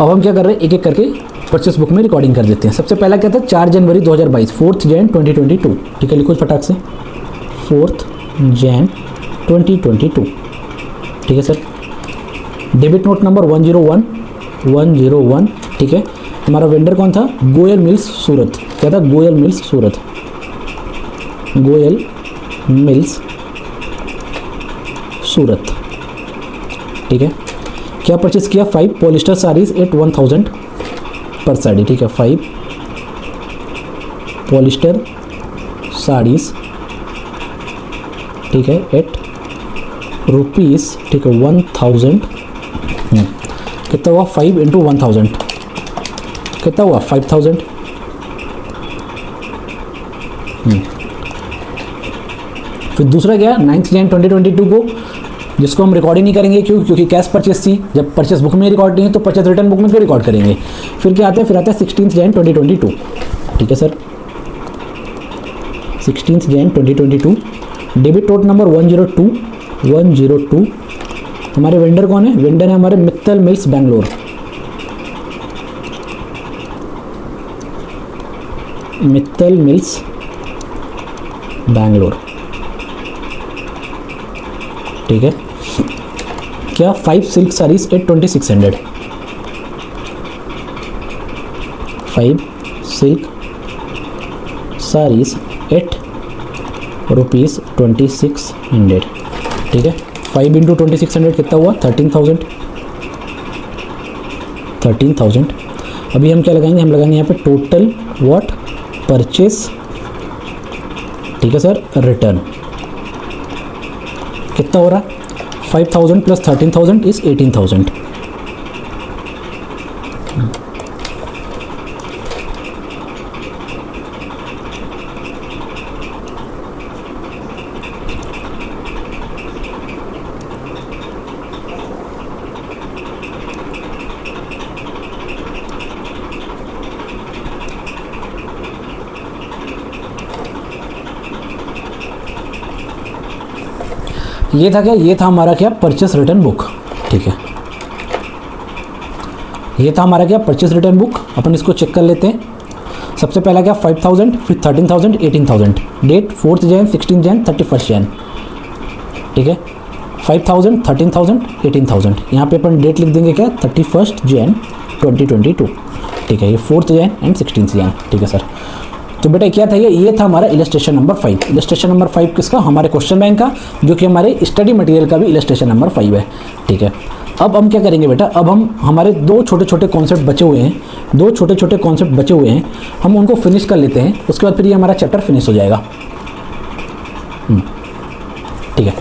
अब हम क्या कर रहे हैं, एक एक करके परचेस बुक में रिकॉर्डिंग कर देते हैं। सबसे पहला क्या था, 4 जनवरी 2022, 4 जैन 2022, ठीक है। लिखो फटाक से, 4 जैन 2022, ठीक है सर। डेबिट नोट नंबर 101, ठीक है। हमारा वेंडर कौन था, गोयल मिल्स सूरत। क्या था, गोयल मिल्स सूरत, गोयल मिल्स सूरत, ठीक है। क्या परचेस किया, 5 पॉलिस्टर साड़ीज एट 1000 पर साड़ी, ठीक है। 5 पॉलिस्टर साड़ीज, ठीक है, एट रुपीज़, ठीक है, 1000। कितना हुआ, 5 इंटू 1000 कितना हुआ, 5000। फिर दूसरा क्या, 9 जैन 2022 को, जिसको हम रिकॉर्ड ही नहीं करेंगे, क्यों, क्योंकि कैश परचेस थी। जब परचेस बुक में रिकॉर्ड नहीं है तो परचेस रिटर्न बुक में क्यों रिकॉर्ड करेंगे। फिर क्या आता है, फिर आता है 16 जैन 2022, ठीक है सर। 16 जैन 2022, डेबिट नोट नंबर 102। हमारे वेंडर कौन है, वेंडर है हमारे मित्तल मिल्स बैंगलोर, मित्तल मिल्स बैंगलोर, ठीक है। क्या, 5 silk saris at 2600, 5 silk saris at rupees 2600, ठीक है। 5 इंटू 2600 कितना हुआ, 13,000। अभी हम क्या लगाएंगे, हम लगाएंगे यहाँ पे टोटल व्हाट, परचेस, ठीक है सर, रिटर्न। कितना हो रहा, 5000 प्लस 13,000 इज 18,000। ये था क्या, ये था हमारा क्या, परचेस रिटर्न बुक, ठीक है। ये था हमारा क्या, परचेस रिटर्न बुक। अपन इसको चेक कर लेते हैं। सबसे पहला क्या, 5000, फिर 13,000, 18,000। डेट 4 जैन, 16 जैन, 31 जैन, ठीक है। 5000, 13,000, 18,000। यहाँ पे अपन डेट लिख देंगे क्या, 31 जैन 2022, ठीक है। ये 4 जैन एंड 16 जैन, ठीक है सर। तो बेटा क्या था, ये था हमारा इलस्ट्रेशन नंबर 5। इलस्ट्रेशन नंबर 5 किसका, हमारे क्वेश्चन बैंक का, जो कि हमारे स्टडी मटेरियल का भी इलस्ट्रेशन नंबर 5 है, ठीक है। अब हम क्या करेंगे बेटा, अब हम हमारे 2 छोटे छोटे कॉन्सेप्ट बचे हुए हैं, 2 छोटे छोटे कॉन्सेप्ट बचे हुए हैं, हम उनको फिनिश कर लेते हैं। उसके बाद फिर ये हमारा चैप्टर फिनिश हो जाएगा, ठीक है।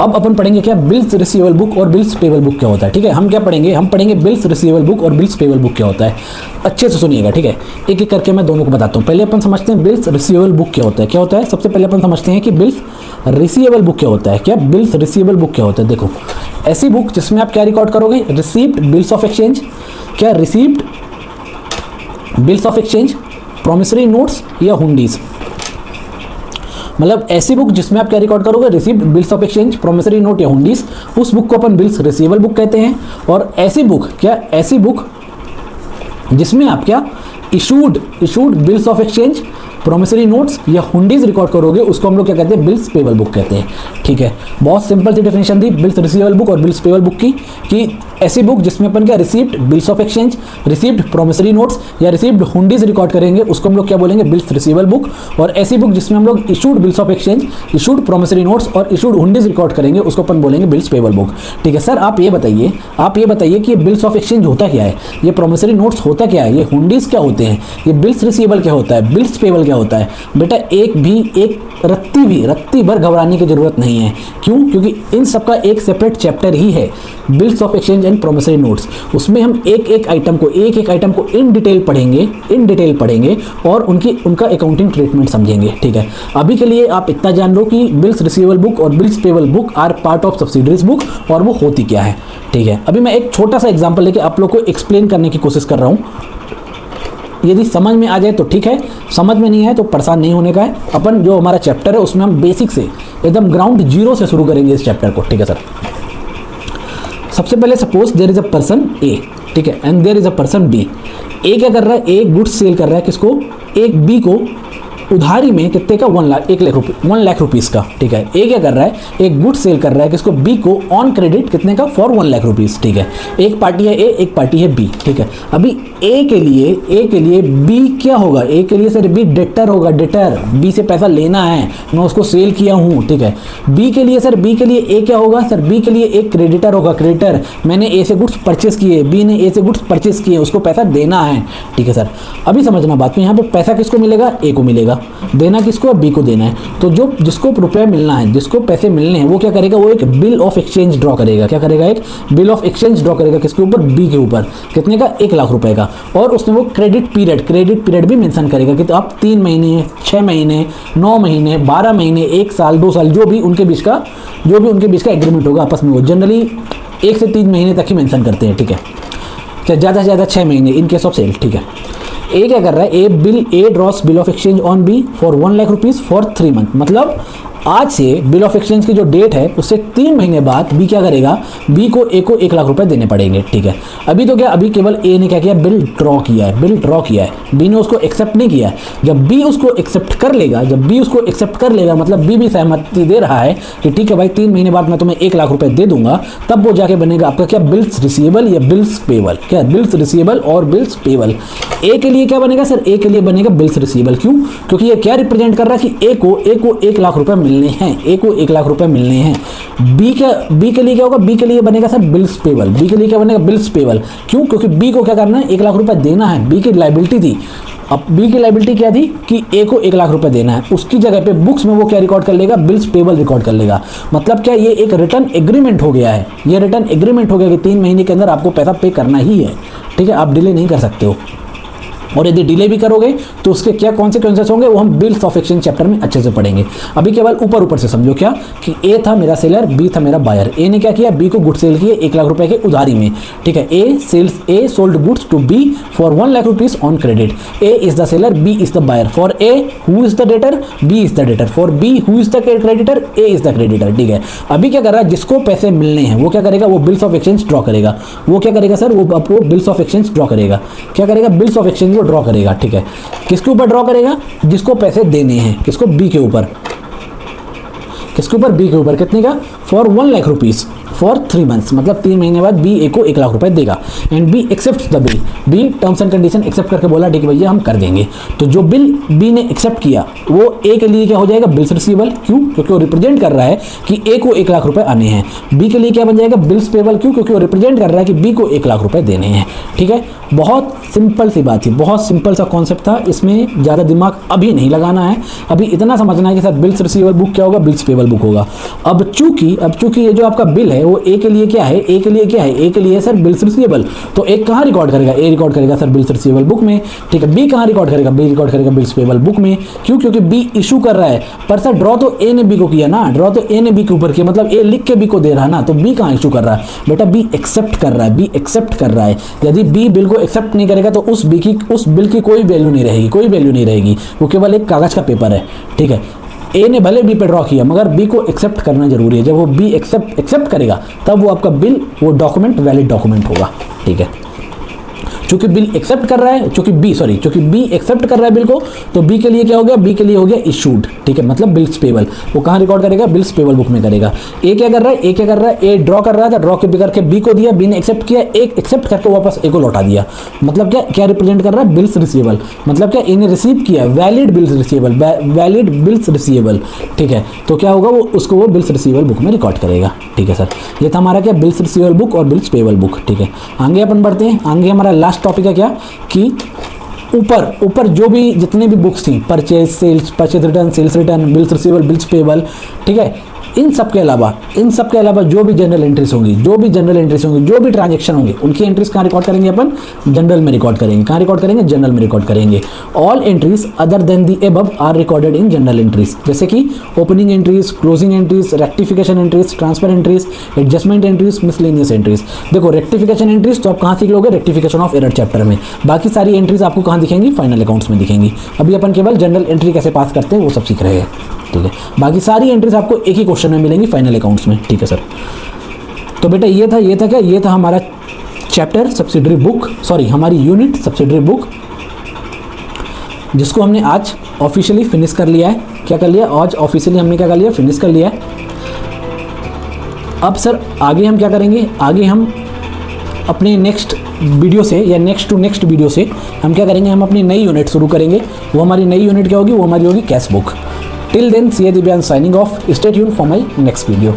अब अपन पढ़ेंगे क्या, बिल्स रिसीवेबल बुक और बिल्स पेबल बुक क्या होता है, ठीक है। हम क्या पढ़ेंगे, हम पढ़ेंगे बिल्स रिसीवेबल बुक और बिल्स पेबल बुक क्या होता है। अच्छे से सुनिएगा, ठीक है। एक एक करके मैं दोनों को बताता हूँ। पहले अपन समझते हैं बिल्स रिसीवेबल बुक क्या होता है। क्या होता है, सबसे पहले अपन समझते हैं कि बिल्स रिसीवेबल बुक क्या होता है। क्या, बिल्स रिसीवेबल बुक क्या होता है। देखो, ऐसी बुक जिसमें आप क्या रिकॉर्ड करोगे, रिसीव्ड बिल्स ऑफ एक्सचेंज। क्या, received bills of exchange, promissory notes या हुंडीज। मतलब ऐसी बुक जिसमें आप क्या रिकॉर्ड करोगे, received bills of exchange, promissory note या हुंडीज, उस बुक को अपन बिल्स रिसीवेबल बुक कहते हैं। और ऐसी बुक, क्या, ऐसी बुक जिसमें आप क्या, issued bills of exchange, promissory notes या हुंडीज रिकॉर्ड करोगे, उसको हम लोग क्या कहते हैं, बिल्स पेबल बुक कहते हैं, ठीक है। बहुत सिंपल सी डेफिनेशन थी बिल्स रिसीवेबल बुक और बिल्स पेबल बुक की, कि ऐसी बुक जिसमें अपन क्या, received bills of exchange, received promissory notes या रिसीव्ड हुंडीज रिकॉर्ड करेंगे, उसको हम लोग क्या बोलेंगे, बिल्स रिसीवेबल बुक। और ऐसी बुक जिसमें हम लोग issued bills of exchange, issued promissory notes और इशूड हुंडीज रिकॉर्ड करेंगे, उसको अपन बोलेंगे बिल्स पेबल बुक, ठीक है। सर आप ये बताइए कि ये बिल्स ऑफ एक्सचेंज होता क्या है, ये प्रॉमिसरी नोट्स होता क्या है, ये हुंडीज क्या होते हैं, ये बिल्स रिसीवेबल क्या होता है, बिल्स पेबल क्या होता है। बेटा एक रत्ती भर घबराने की जरूरत नहीं है। क्यों, क्योंकि इन सब का एक सेपरेट चैप्टर ही है, bills of exchange and promissory notes, उसमें हम एक एक आइटम को इन डिटेल पढ़ेंगे और उनका अकाउंटिंग ट्रीटमेंट समझेंगे। ठीक है, अभी के लिए आप इतना जान लो कि बिल्स रिसीवेबल बुक और bills payable book are part of subsidiaries book, और वो होती क्या है। ठीक है, अभी मैं एक छोटा सा एग्जांपल लेके आप लोग को एक्सप्लेन करने की कोशिश कर रहा हूँ। यदि समझ में आ जाए तो ठीक है, समझ में नहीं आए तो परेशान नहीं होने का है। अपन जो हमारा चैप्टर है उसमें हम बेसिक से एकदम ग्राउंड जीरो से शुरू करेंगे इस चैप्टर को। ठीक है सर, सबसे पहले suppose there is a person A, ठीक है, and there is a person B. A क्या कर रहा है, ए गुड्स सेल कर रहा है किसको, एक बी को उधारी में कितने का, 1 लाख रुपीज़ का। ठीक है, ए क्या कर रहा है, एक गुड सेल कर रहा है किसको, बी को ऑन क्रेडिट कितने का, फॉर 1 लाख रुपीज़। ठीक है, एक पार्टी है ए, एक पार्टी है बी। ठीक है, अभी ए के लिए बी क्या होगा, ए के लिए सर बी डेटर होगा, डेटर, बी से पैसा लेना है, मैं उसको सेल किया हूँ। ठीक है, बी के लिए ए क्या होगा सर, बी के लिए एक क्रेडिटर होगा, क्रेडिटर, मैंने ए से गुड्स परचेस किए, बी ने ए से गुड्स परचेस किए, उसको पैसा देना है। ठीक है सर, अभी समझना बात में, यहाँ पे पैसा किसको मिलेगा, ए को मिलेगा, देना किसको, बी को देना है। तो जो जिसको रुपया मिलना है, जिसको पैसे मिलने हैं, वो क्या करेगा, वो एक बिल ऑफ एक्सचेंज ड्रॉ करेगा। क्या करेगा, एक बिल ऑफ एक्सचेंज ड्रॉ करेगा किसके ऊपर, बी के ऊपर, कितने का, 1 लाख रुपए का। और उसमें वो क्रेडिट पीरियड भी मेंशन करेगा कि तो आप 3 महीने, 6 महीने, 9 महीने, 12 महीने, 1 साल, 2 साल, जो भी उनके बीच का एग्रीमेंट होगा आपस में, वो जनरली 1 से 3 महीने तक ही मेंशन करते हैं। ठीक है, ज़्यादा से ज़्यादा 6 महीने इन केस ऑफ सेल। ठीक है, ए क्या कर रहा है, A draws bill of exchange on B for 1 lakh rupees for 3 month, मतलब आज से बिल ऑफ एक्सचेंज की जो डेट है उससे 3 महीने बाद बी क्या करेगा, बी को ए को 1 लाख रुपए देने पड़ेंगे। ठीक है, अभी तो क्या, अभी केवल ए ने क्या किया, बिल ड्रॉ किया है, बी ने उसको एक्सेप्ट नहीं किया है। जब बी उसको एक्सेप्ट कर लेगा, मतलब बी भी सहमति दे रहा है कि ठीक है भाई 3 महीने बाद मैं तुम्हें 1 लाख रुपए दे दूंगा, तब वो जाके बनेगा आपका क्या, बिल्स रिसीवेबल या बिल्स पेबल। क्या, बिल्स रिसीवेबल और बिल्स पेबल। ए के लिए क्या बनेगा सर, ए के लिए बनेगा बिल्स रिसीवेबल। क्यों, क्योंकि ये क्या रिप्रेजेंट कर रहा है कि ए को 1 लाख रुपए मिलने हैं, बी के लिए क्या होगा, बी के लिए बनेगा सर बिल्स पेबल। बी के लिए क्या बनेगा, बिल्स पेबल। क्यों, क्योंकि बी को क्या करना है, 1 लाख रुपए देना है, बी की लायबिलिटी थी। अब बी की लायबिलिटी क्या थी कि ए को 1 लाख रुपए देना है, उसकी जगह पे बुक्स में वो क्या रिकॉर्ड कर लेगा, बिल्स पेबल रिकॉर्ड कर लेगा। मतलब क्या, ये एक रिटर्न एग्रीमेंट हो गया है, कि 3 महीने के अंदर आपको पैसा पे करना ही है। ठीक है, आप डिले नहीं कर सकते हो, और यदि डिले भी करोगे तो उसके क्या कॉन्सिक्वेंसेस होंगे, वो हम बिल्स ऑफ एक्सचेंज चैप्टर में अच्छे से पढ़ेंगे। अभी केवल ऊपर से समझो क्या, कि ए था मेरा सेलर, बी था मेरा बायर। ए ने क्या किया, बी को गुड सेल किए 1 लाख रुपए के उधारी में। ठीक है, A sold goods to B for 1 lakh rupees on credit. A is the seller, B is the buyer. For A who is the debtor, B is the debtor. For B who is the creditor, A is the creditor. ठीक है, अभी क्या कर रहा है, जिसको पैसे मिलने हैं वो क्या करेगा, वो बिल्स ऑफ एक्सचेंज ड्रॉ करेगा। वो क्या करेगा सर, वो आपको बिल्स ऑफ एक्सचेंज ड्रॉ करेगा। क्या करेगा, बिल्स ऑफ एक्सचेंज को ड्रॉ करेगा। ठीक है, किसके ऊपर ड्रॉ करेगा, जिसको पैसे देने हैं, किसको, बी के ऊपर, बी के ऊपर कितने का, for 1 lakh rupees for 3 months, मतलब 3 महीने बाद बी ए को 1 लाख रुपए देगा। And B accept the bill, B terms and condition accept करके बोला ठीक है भैया हम कर देंगे। तो जो बिल बी ने एक्सेप्ट किया वो ए के लिए क्या हो जाएगा, बिल्स रिसीवेबल। क्यों, क्योंकि वो रिप्रेजेंट कर रहा है कि ए को 1 लाख रुपए आने हैं। बी के लिए क्या बन जाएगा, बिल्स पेबल। क्यों, क्योंकि वो रिप्रेजेंट कर रहा है कि बी को 1 लाख रुपए देने हैं। ठीक है, बहुत सिंपल सी बात थी, बहुत सिंपल सा कॉन्सेप्ट था, इसमें ज़्यादा दिमाग अभी नहीं लगाना है। अभी इतना समझना है कि सर बिल्स रिसीवेबल बुक क्या होगा, बिल्स पेबल बुक होगा। अब चूंकि ये जो आपका बिल है वो ए के लिए क्या है, ए के लिए है सर बिल्स रिसीवेबल। तो एक कहाँ रिकॉर्ड करेगा, ए रिकॉर्ड करेगा सर बिल्स रिसीवेबल बुक में। ठीक है, बी कहाँ रिकॉर्ड करेगा, बी रिकॉर्ड करेगा बिल्स पेबल बुक में। क्यों, क्योंकि बी इशू कर रहा है, पर सर ड्रॉ तो ए ने बी को किया ना, ड्रॉ तो ए ने बी के ऊपर किया, मतलब ए लिख के बी को दे रहा है ना, तो बी कहाँ इशू कर रहा है, बेटा बी एक्सेप्ट कर रहा है। यदि बी बिल को एक्सेप्ट नहीं करेगा तो उस बिल की कोई वैल्यू नहीं रहेगी, वो केवल एक कागज का पेपर है। ठीक है, ए ने भले बी पे ड्रॉ किया मगर बी को एक्सेप्ट करना जरूरी है। जब वो बी एक्सेप्ट करेगा तब वो आपका बिल, वो डॉक्यूमेंट वैलिड डॉक्यूमेंट होगा। ठीक है, चूंकि बी एक्सेप्ट कर रहा है, चूंकि बी एक्सेप्ट कर रहा है बिल को, तो बी के लिए क्या हो गया, बी के लिए हो गया इशूड। ठीक है, मतलब बिल्स पेबल। वो कहाँ रिकॉर्ड करेगा, बिल्स पेबल बुक में करेगा। ए क्या कर रहा है, ए ड्रॉ कर रहा था, ड्रॉ करके बी को दिया, बी ने एक्सेप्ट किया, ए एक्सेप्ट करके वापस ए को लौटा दिया। मतलब क्या रिप्रेजेंट कर रहा है, बिल्स रिसीवेबल। मतलब क्या, ए ने रिसीव किया, वैलिड बिल्स रिसीवेबल। ठीक है, तो क्या होगा, वो बिल्स रिसीवेबल बुक में रिकॉर्ड करेगा। ठीक है सर, ये था हमारा क्या, बिल्स रिसीवेबल बुक और बिल्स पेबल बुक। ठीक है, आगे अपन बढ़ते हैं। आगे हमारा लास्ट टॉपिक है क्या, कि ऊपर जो भी जितने भी बुक्स थी, purchase return, sales return, bills receivable, bills payable. ठीक है, इन सब के अलावा जो भी जनरल एंट्रीज होंगी, जो भी ट्रांजेक्शन होंगे, उनकी एंट्रीज कहाँ रिकॉर्ड करेंगे अपन? जनरल में रिकॉर्ड करेंगे। कहाँ रिकॉर्ड करेंगे? जनरल में रिकॉर्ड करेंगे। All entries other than the above are recorded in journal entries, जैसे कि opening entries, closing entries, rectification entries, transfer entries, adjustment entries, miscellaneous entries. देखो रेक्टिफिकेशन एंट्रीज तो आप कहाँ सीख लोगे? रेक्टिफिकेशन ऑफ एरर चैप्टर में। बाकी सारी एंट्रीज आपको कहाँ दिखेंगी? फाइनल अकाउंट्स में दिखेंगी। अभी अपन केवल जनरल एंट्री कैसे पास करते हैं वो सब सीख रहे हैं, ठीक है। बाकी सारी एंट्रीज आपको एक ही क्वेश्चन में मिलेंगी फाइनल अकाउंट्स में, ठीक है सर। तो बेटा ये था क्या? ये था हमारा चैप्टर सब्सिडरी बुक, सॉरी हमारी यूनिट सब्सिडरी बुक, जिसको हमने आज ऑफिशियली फिनिश कर लिया है। क्या कर लिया? आज ऑफिशियली हमने क्या कर लिया? फिनिश कर लिया है। अब सर आगे हम क्या करेंगे? आगे हम अपने नेक्स्ट वीडियो से या नेक्स्ट टू नेक्स्ट वीडियो से हम क्या करेंगे? हम अपनी नई यूनिट शुरू करेंगे। वो हमारी नई यूनिट क्या होगी? वो हमारी होगी cash book. Till then see ya Divyansh signing off. Stay tuned for my next video.